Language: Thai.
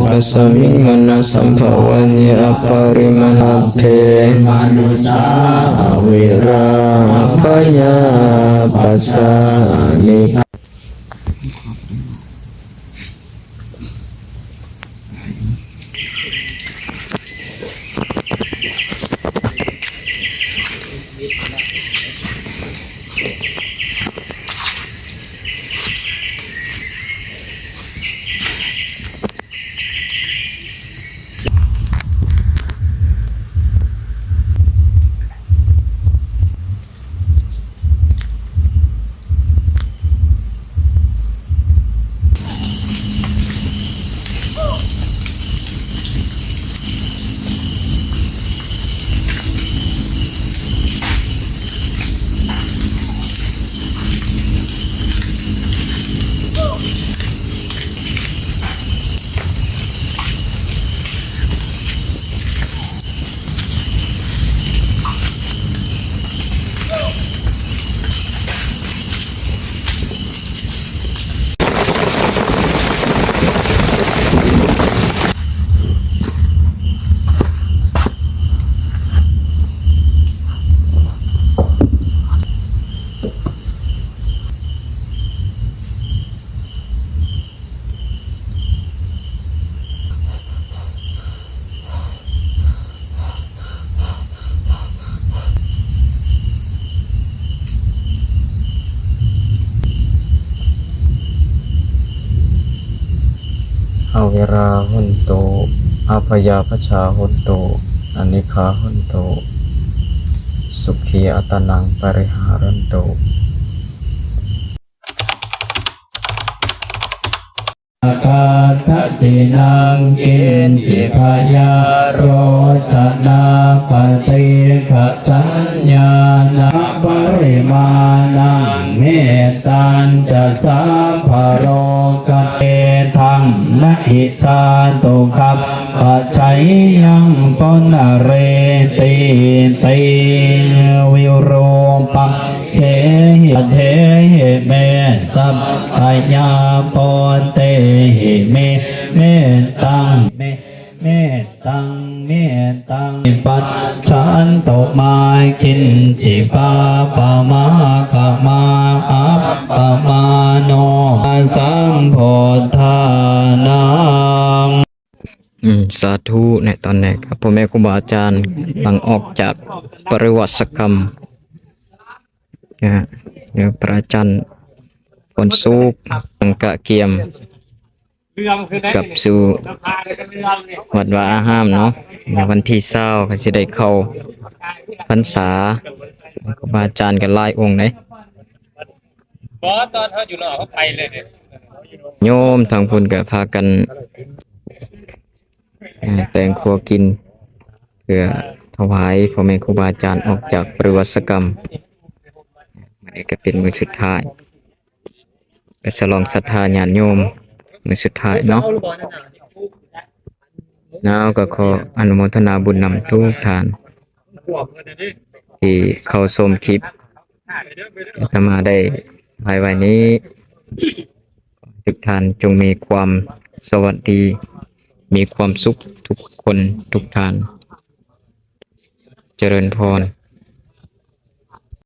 ปัสสมิงมนัสสัมภวันยอปริมณเพมนุสาวิราพยาปัสสานิอเวราหุนโตอภยาพชาหุนโตอนิคาหุนโตสุขีอัตนังปริหารันโตกาทะจินังกินจิพยาโรสนาปฏิฆะสัญญาณปริมาณังเมตตัญจะสัพพะโรกเตทังนะหิสาตุขับปัจฉัยยังปนเรติติวิโรปังเทหิเทหิเมสัพพยาปเตหิเมเมตังเมตังเมตังปัจฉันโตมาคินจิปาปะมากะมาอัปปะมาโนสัมโพธานังสาธุในตอนนี้ครับพ่อแม่ครูบาอาจารย์หลังออกจากปริวัติกรรมเดี๋ยวพระอาจารย์ผลสูบตังกะเกียมกับสู่วัดวาอาห้ามเนาะในวันที่เศร้าก็จะได้เข้าพรรษาครูบาอาจารย์กันหลายองค์เลยบอตอนเขาอยู่นอกเขาไปเลยโยมทางพุ่นก็พากันแต่งครัวกินเพื่อถวายพ่อแม่ครูบาอาจารย์ออกจากปริวัติกรรมมันก็เป็นมื้อสุดท้ายก็ฉลองศรัทธาญาติโยมมื้อสุดท้ายเนาะแล้วก็ขออนุโมทนาบุญนำทุกท่านที่เข้าชมคลิปอาตมาได้ไว้นี้ทุกท่านจงมีความสวัสดีมีความสุขทุกคนทุกท่านเจริญพร